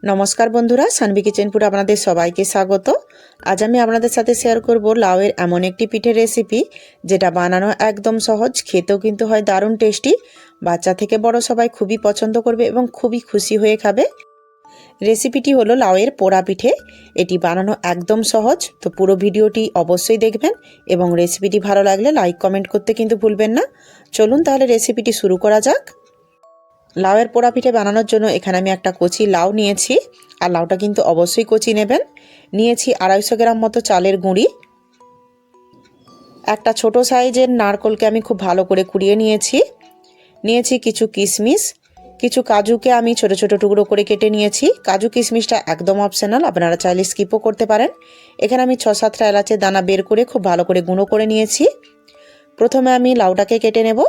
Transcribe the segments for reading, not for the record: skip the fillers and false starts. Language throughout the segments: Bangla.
নমস্কার বন্ধুরা, সানভি কিচেনপুরে আপনাদের সবাইকে স্বাগত। আজ আমি আপনাদের সাথে শেয়ার করব লাউয়ের এমন একটি পিঠের রেসিপি যেটা বানানো একদম সহজ, খেতেও কিন্তু হয় দারুণ টেস্টি। বাচ্চা থেকে বড় সবাই খুবই পছন্দ করবে এবং খুবই খুশি হয়ে খাবে। রেসিপিটি হলো লাউয়ের পোড়া পিঠে। এটি বানানো একদম সহজ, তো পুরো ভিডিওটি অবশ্যই দেখবেন এবং রেসিপিটি ভালো লাগলে লাইক কমেন্ট করতে কিন্তু ভুলবেন না। চলুন তাহলে রেসিপিটি শুরু করা যাক। লাউয়ের পোড়া পিঠে বানানোর জন্য এখানে আমি একটা কচি লাউ নিয়েছি, আর লাউটা কিন্তু অবশ্যই কচি নেবেন। নিয়েছি 250 গ্রাম মতো চালের গুঁড়ি। একটা ছোট সাইজের নারকেলকে আমি খুব ভালো করে কুড়িয়ে নিয়েছি কিছু কিশমিশ, কিছু কাজুকে আমি ছোট ছোট টুকরো করে কেটে নিয়েছি। কাজু কিশমিশটা একদম অপশনাল, আপনারা চাইলে স্কিপও করতে পারেন। এখানে আমি 6-7টা এলাচের দানা বের করে খুব ভালো করে গুঁড়ো করে নিয়েছি। প্রথমে আমি লাউটাকে কেটে নেব।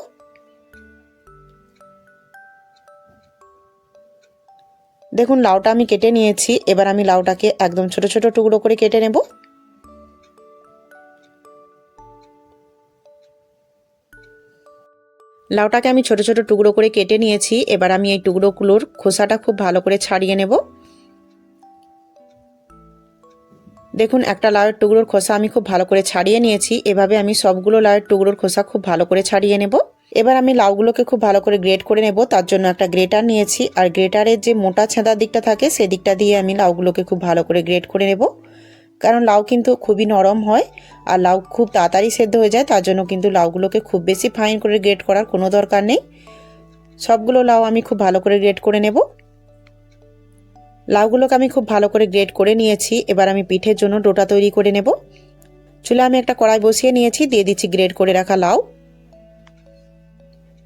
দেখুন লাউটা আমি কেটে নিয়েছি। এবার আমি লাউটাকে একদম ছোট ছোট টুকরো করে কেটে নেব। লাউটাকে আমি ছোট ছোট টুকরো করে কেটে নিয়েছি। এবার আমি এই টুকরোগুলোর খোসাটা খুব ভালো করে ছাড়িয়ে নেব। দেখুন একটা লাউয়ের টুকরোর খোসা আমি খুব ভালো করে ছাড়িয়ে নিয়েছি। এভাবে আমি সবগুলো লাউয়ের টুকরোর খোসা খুব ভালো করে ছাড়িয়ে নেব। এবার আমি লাউগুলোকে খুব ভালো করে গ্রেট করে নেব। তার জন্য একটা গ্রেটার নিয়েছি, আর গ্রেটারের যে মোটা ছেঁদার দিকটা থাকে সেদিকটা দিয়ে আমি লাউগুলোকে খুব ভালো করে গ্রেট করে নেব। কারণ লাউ কিন্তু খুবই নরম হয় আর লাউ খুব তাড়াতাড়ি সেদ্ধ হয়ে যায়, তার জন্য কিন্তু লাউগুলোকে খুব বেশি ফাইন করে গ্রেট করার কোনো দরকার নেই। সবগুলো লাউ আমি খুব ভালো করে গ্রেট করে নেব। লাউগুলোকে আমি খুব ভালো করে গ্রেট করে নিয়েছি। এবার আমি পিঠের জন্য ডোটা তৈরি করে নেব। চুলে আমি একটা কড়াই বসিয়ে নিয়েছি, দিয়ে দিচ্ছি গ্রেট করে রাখা লাউ,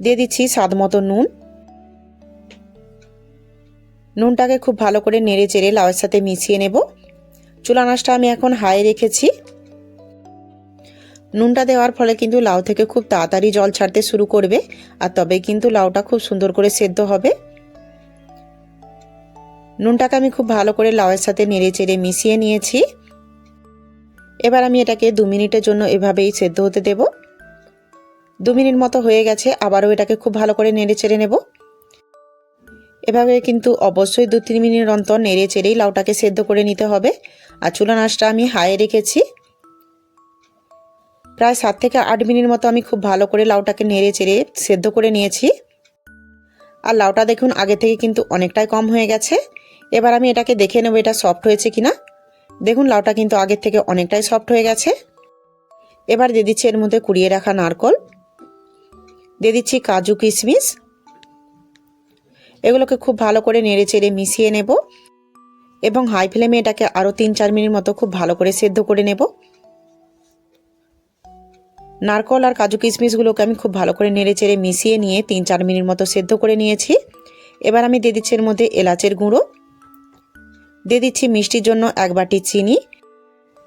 দিয়ে দিচ্ছি স্বাদ মতো নুন। নুনটাকে খুব ভালো করে নেড়ে চেড়ে লাউয়ের সাথে মিশিয়ে নেব। চুলা আঁচটা আমি এখন হাই রেখেছি। নুনটা দেওয়ার ফলে কিন্তু লাউ থেকে খুব তাড়াতাড়ি জল ছাড়তে শুরু করবে, আর তবে কিন্তু লাউটা খুব সুন্দর করে সেদ্ধ হবে। নুনটাকে আমি খুব ভালো করে লাউয়ের সাথে নেড়ে চেড়ে মিশিয়ে নিয়েছি। এবার আমি এটাকে 2 মিনিটের জন্য এভাবেই সেদ্ধ হতে দেব। 2 মিনিট মতো হয়ে গেছে, আবারও এটাকে খুব ভালো করে নেড়ে চেড়ে নেব। এভাবে কিন্তু অবশ্যই 2-3 মিনিট অন্তর নেড়ে চেড়েই লাউটাকে সেদ্ধ করে নিতে হবে। আর চুলার আঁচটা আমি হাই রেখেছি। প্রায় 7 থেকে 8 মিনিট মতো আমি খুব ভালো করে লাউটাকে নেড়ে চেড়ে সেদ্ধ করে নিয়েছি। আর লাউটা দেখুন আগে থেকে কিন্তু অনেকটাই কম হয়ে গেছে। এবার আমি এটাকে দেখে নেব এটা সফট হয়েছে কিনা। দেখুন লাউটা কিন্তু আগের থেকে অনেকটাই সফট হয়ে গেছে। এবার দিয়ে দিচ্ছি এর মধ্যে কুড়িয়ে রাখা নারকেল, দিয়ে দিচ্ছি কাজু কিশমিশ। এগুলোকে খুব ভালো করে নেড়ে চেড়ে মিশিয়ে নেব এবং হাই ফ্লেমে এটাকে আরও 3-4 মিনিট মতো খুব ভালো করে সেদ্ধ করে নেব। নারকেল আর কাজু কিশমিশগুলোকে আমি খুব ভালো করে নেড়ে চেড়ে মিশিয়ে নিয়ে 3-4 মিনিট মতো সেদ্ধ করে নিয়েছি। এবার আমি দিয়ে দিচ্ছি এর মধ্যে এলাচের গুঁড়ো, দিয়ে দিচ্ছি মিষ্টির জন্য 1 বাটি চিনি।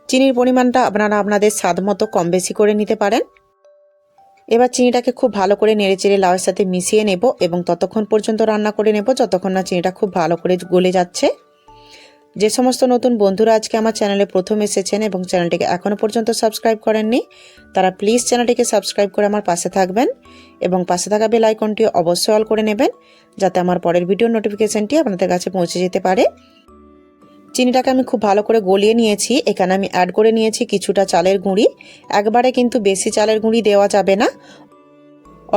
চিনির পরিমাণটা আপনারা আপনাদের স্বাদ মতো কম বেশি করে নিতে পারেন। এবার চিনিটাকে খুব ভালো করে নেড়ে চেড়ে লাউয়ের সাথে মিশিয়ে নেব এবং ততক্ষণ পর্যন্ত রান্না করে নেব যতক্ষণ না চিনিটা খুব ভালো করে গলে যাচ্ছে। যে সমস্ত নতুন বন্ধুরা আজকে আমার চ্যানেলে প্রথম এসেছেন এবং চ্যানেলটিকে এখনও পর্যন্ত সাবস্ক্রাইব করেননি, তারা প্লিজ চ্যানেলটিকে সাবস্ক্রাইব করে আমার পাশে থাকবেন এবং পাশে থাকা বেল আইকনটি অবশ্যই অল করে নেবেন, যাতে আমার পরের ভিডিওর নোটিফিকেশনটি আপনাদের কাছে পৌঁছে যেতে পারে। চিনিটাকে আমি খুব ভালো করে গলিয়ে নিয়েছি। এখানে আমি অ্যাড করে নিয়েছি কিছুটা চালের গুঁড়ি। একবারে কিন্তু বেশি চালের গুঁড়ি দেওয়া যাবে না,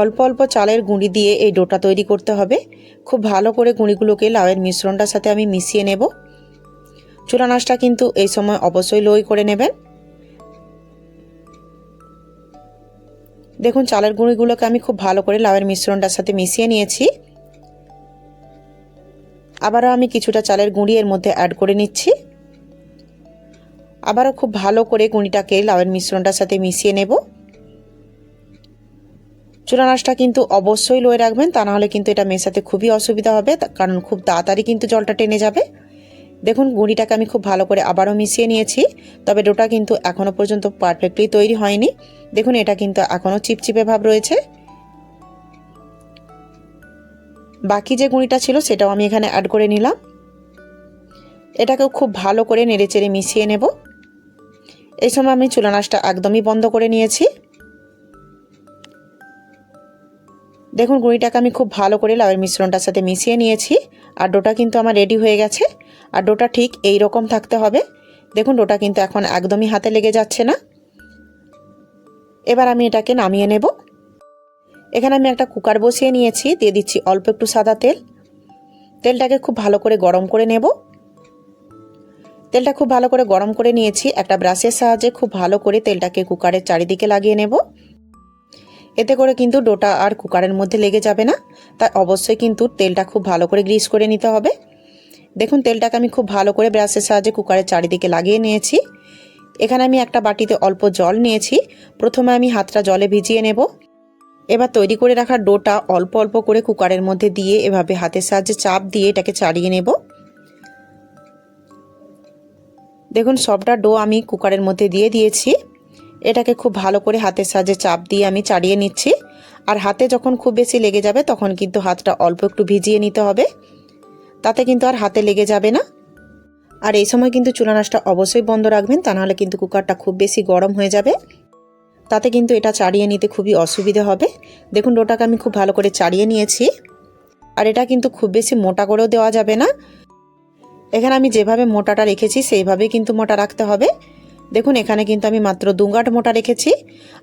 অল্প অল্প চালের গুঁড়ি দিয়ে এই ডোটা তৈরি করতে হবে। খুব ভালো করে গুঁড়িগুলোকে লাউয়ের মিশ্রণটার সাথে আমি মিশিয়ে নেব। চুলা আঁচটা কিন্তু এই সময় অবশ্যই লোই করে নেবেন। দেখুন চালের গুঁড়িগুলোকে আমি খুব ভালো করে লাউয়ের মিশ্রণটার সাথে মিশিয়ে নিয়েছি। আবারও আমি কিছুটা চালের গুঁড়ি এর মধ্যে অ্যাড করে নিচ্ছি। আবারও খুব ভালো করে গুঁড়িটাকে লাউয়ের মিশ্রণটার সাথে মিশিয়ে নেব। চুলা আঁচটা কিন্তু অবশ্যই লোয়ে রাখবেন, তা নাহলে কিন্তু এটা মেশাতে খুবই অসুবিধা হবে, কারণ খুব তাড়াতাড়ি কিন্তু জলটা টেনে যাবে। দেখুন গুঁড়িটাকে আমি খুব ভালো করে আবারও মিশিয়ে নিয়েছি, তবে ডোটা কিন্তু এখনও পর্যন্ত পারফেক্টলি তৈরি হয়নি। দেখুন এটা কিন্তু এখনও চিপচিপে ভাব রয়েছে। বাকি যে গুঁড়িটা ছিল সেটাও আমি এখানে অ্যাড করে নিলাম। এটাকেও খুব ভালো করে নেড়েচেড়ে মিশিয়ে নেব। এই সময় আমি চুলা আঁচটা একদমই বন্ধ করে নিয়েছি। দেখুন গুঁড়িটাকে আমি খুব ভালো করে লাউয়ের মিশ্রণটার সাথে মিশিয়ে নিয়েছি আর ডোটা কিন্তু আমার রেডি হয়ে গেছে। আর ডোটা ঠিক এই রকম থাকতে হবে। দেখুন ডোটা কিন্তু এখন একদমই হাতে লেগে যাচ্ছে না। এবার আমি এটাকে নামিয়ে নেব। এখানে আমি একটা কুকার বসিয়ে নিয়েছি, দিয়ে দিচ্ছি অল্প একটু সাদা তেল। তেলটাকে খুব ভালো করে গরম করে নেব। তেলটা খুব ভালো করে গরম করে নিয়েছি। একটা ব্রাশের সাহায্যে খুব ভালো করে তেলটাকে কুকারের চারিদিকে লাগিয়ে নেব। এতে করে কিন্তু ডোটা আর কুকারের মধ্যে লেগে যাবে না। তাই অবশ্যই কিন্তু তেলটা খুব ভালো করে গ্রিস করে নিতে হবে। দেখুন তেলটাকে আমি খুব ভালো করে ব্রাশের সাহায্যে কুকারের চারিদিকে লাগিয়ে নিয়েছি। এখানে আমি একটা বাটিতে অল্প জল নিয়েছি। প্রথমে আমি হাতটা জলে ভিজিয়ে নেব। এবার তৈরি করে রাখা ডোটা অল্প অল্প করে কুকারের মধ্যে দিয়ে এভাবে হাতের সাহায্যে চাপ দিয়ে এটাকে চাড়িয়ে নেব। দেখুন সবটা ডো আমি কুকারের মধ্যে দিয়ে দিয়েছি। এটাকে খুব ভালো করে হাতের সাহায্যে চাপ দিয়ে আমি চাড়িয়ে নিচ্ছি। আর হাতে যখন খুব বেশি লেগে যাবে তখন কিন্তু হাতটা অল্প একটু ভিজিয়ে নিতে হবে, তাতে কিন্তু আর হাতে লেগে যাবে না। আর এই সময় কিন্তু চুলা আঁচটা অবশ্যই বন্ধ রাখবেন, তা নাহলে কিন্তু কুকারটা খুব বেশি গরম হয়ে যাবে, তাতে কিন্তু এটা চাড়িয়ে নিতে খুবই অসুবিধা হবে। দেখুন ডোটাকে আমি খুব ভালো করে চাড়িয়ে নিয়েছি। আর এটা কিন্তু খুব বেশি মোটা করেও দেওয়া যাবে না। এখানে আমি যেভাবে মোটাটা রেখেছি সেইভাবেই কিন্তু মোটা রাখতে হবে। দেখুন এখানে কিন্তু আমি মাত্র 2 গাঁট মোটা রেখেছি।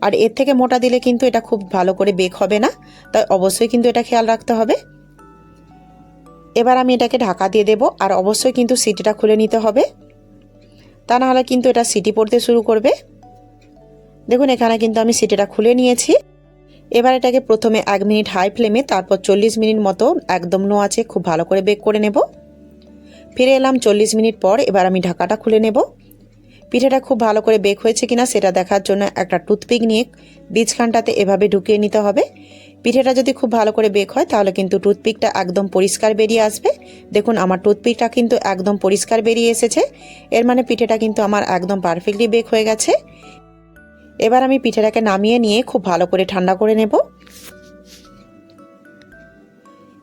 আর এর থেকে মোটা দিলে কিন্তু এটা খুব ভালো করে বেক হবে না, তাই অবশ্যই কিন্তু এটা খেয়াল রাখতে হবে। এবার আমি এটাকে ঢাকা দিয়ে দেব। আর অবশ্যই কিন্তু সিটিটা খুলে নিতে হবে, তা নাহলে কিন্তু এটা সিটি পড়তে শুরু করবে। দেখুন এখানে কিন্তু আমি সিটিটা খুলে নিয়েছি। এবার এটাকে প্রথমে 1 মিনিট হাই ফ্লেমে, তারপর 40 মিনিট মতো একদম নো আঁচে খুব ভালো করে বেক করে নেব। ফিরে এলাম 40 মিনিট পর। এবার আমি ঢাকাটা খুলে নেব। পিঠেটা খুব ভালো করে বেক হয়েছে কিনা সেটা দেখার জন্য একটা টুথপিক নিয়ে বীজখানটাতে এভাবে ঢুকিয়ে নিতে হবে। পিঠেটা যদি খুব ভালো করে বেক হয় তাহলে কিন্তু টুথপিকটা একদম পরিষ্কার বেরিয়ে আসবে। দেখুন আমার টুথপিকটা কিন্তু একদম পরিষ্কার বেরিয়ে এসেছে, এর মানে পিঠেটা কিন্তু আমার একদম পারফেক্টলি বেক হয়ে গেছে। এবার আমি পিঠেটাকে নামিয়ে নিয়ে খুব ভালো করে ঠান্ডা করে নেব।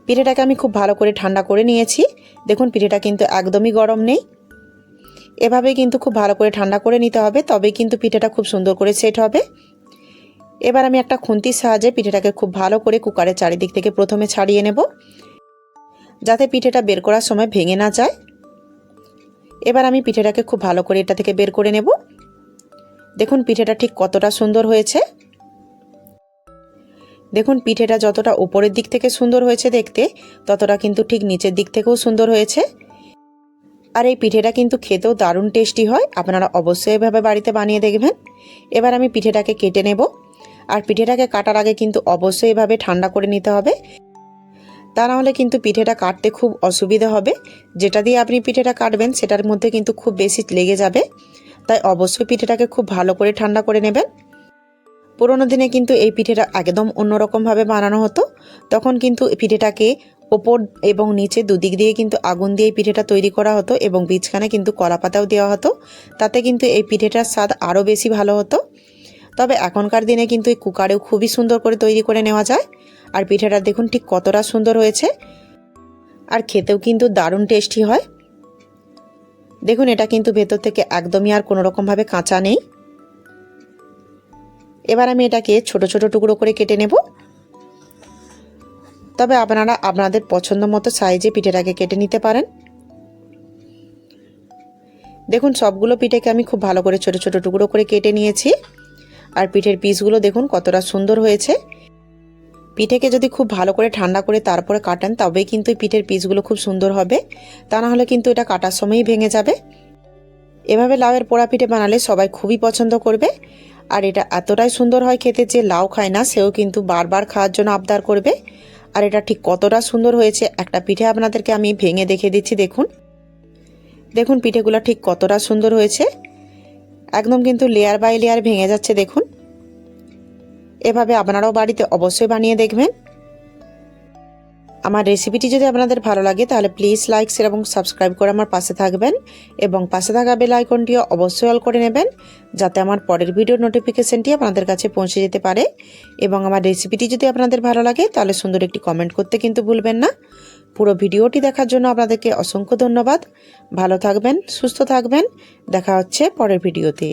পিঠেটাকে আমি খুব ভালো করে ঠান্ডা করে নিয়েছি। দেখুন পিঠেটা কিন্তু একদমই গরম নেই। এভাবেই কিন্তু খুব ভালো করে ঠান্ডা করে নিতে হবে, তবেই কিন্তু পিঠেটা খুব সুন্দর করে সেট হবে। এবার আমি একটা খুন্তির সাহায্যে পিঠেটাকে খুব ভালো করে কুকারের চারিদিক থেকে প্রথমে ছাড়িয়ে নেব, যাতে পিঠেটা বের করার সময় ভেঙে না যায়। এবার আমি পিঠেটাকে খুব ভালো করে এটা থেকে বের করে নেব। দেখুন পিঠেটা ঠিক কতটা সুন্দর হয়েছে। দেখুন পিঠেটা যতটা উপরের দিক থেকে সুন্দর হয়েছে দেখতে, ততটা কিন্তু ঠিক নিচের দিক থেকেও সুন্দর হয়েছে। আর এই পিঠেটা কিন্তু খেতেও দারুণ টেস্টি হয়। আপনারা অবশ্যই এভাবে বাড়িতে বানিয়ে দেখবেন। এবার আমি পিঠেটাকে কেটে নেব। আর পিঠেটাকে কাটার আগে কিন্তু অবশ্যই এভাবে ঠান্ডা করে নিতে হবে, তা নাহলে কিন্তু পিঠেটা কাটতে খুব অসুবিধা হবে। যেটা দিয়ে আপনি পিঠেটা কাটবেন সেটার মধ্যে কিন্তু খুব বেশি লেগে যাবে, তাই অবশ্যই পিঠেটাকে খুব ভালো করে ঠান্ডা করে নেবেন। পুরোনো দিনে কিন্তু এই পিঠেটা একদম অন্যরকমভাবে বানানো হতো। তখন কিন্তু পিঠেটাকে ওপর এবং নিচে দুদিক দিয়ে কিন্তু আগুন দিয়ে পিঠেটা তৈরি করা হতো এবং বীজখানে কিন্তু কলা পাতাও দেওয়া হতো, তাতে কিন্তু এই পিঠেটার স্বাদ আরও বেশি ভালো হতো। তবে এখনকার দিনে কিন্তু এই কুকারেও খুবই সুন্দর করে তৈরি করে নেওয়া যায়। আর পিঠেটা দেখুন ঠিক কতটা সুন্দর হয়েছে, আর খেতেও কিন্তু দারুণ টেস্টি হয়। দেখুন এটা কিন্তু ভেতর থেকে একদমই আর কোনো রকমভাবে কাঁচা নেই। এবার আমি এটাকে ছোট ছোট টুকরো করে কেটে নেব। তবে আপনারা আপনাদের পছন্দ মতো সাইজে পিঠেটাকে কেটে নিতে পারেন। দেখুন সবগুলো পিঠেকে আমি খুব ভালো করে ছোট ছোট টুকরো করে কেটে নিয়েছি। আর পিঠের পিসগুলো দেখুন কতটা সুন্দর হয়েছে। পিঠেকে যদি খুব ভালো করে ঠান্ডা করে তারপরে কাটেন তবেই কিন্তু পিঠের পিসগুলো খুব সুন্দর হবে, তা না হলে কিন্তু এটা কাটার সময়ই ভেঙে যাবে। এভাবে লাউয়ের পোড়া পিঠে বানালে সবাই খুবই পছন্দ করবে। আর এটা এতটাই সুন্দর হয় খেতে যে লাউ খায় না সেও কিন্তু বারবার খাওয়ার জন্য আবদার করবে। আর এটা ঠিক কতটা সুন্দর হয়েছে, একটা পিঠে আপনাদেরকে আমি ভেঙে দেখে দিচ্ছি। দেখুন দেখুন পিঠেগুলো ঠিক কতটা সুন্দর হয়েছে, একদম কিন্তু লেয়ার বাই লেয়ার ভেঙে যাচ্ছে। দেখুন এভাবে আপনারাও বাড়িতে অবশ্যই বানিয়ে দেখবেন। আমার রেসিপিটি যদি আপনাদের ভালো লাগে তাহলে প্লিজ লাইক শেয়ার এবং সাবস্ক্রাইব করে আমার পাশে থাকবেন এবং পাশে থাকা বেল আইকনটিও অবশ্যই অল করে নেবেন, যাতে আমার পরের ভিডিওর নোটিফিকেশনটি আপনাদের কাছে পৌঁছে যেতে পারে। এবং আমার রেসিপিটি যদি আপনাদের ভালো লাগে তাহলে সুন্দর একটি কমেন্ট করতে কিন্তু ভুলবেন না। পুরো ভিডিওটি দেখার জন্য আপনাদেরকে অসংখ্য ধন্যবাদ। ভালো থাকবেন, সুস্থ থাকবেন। দেখা হচ্ছে পরের ভিডিওতে।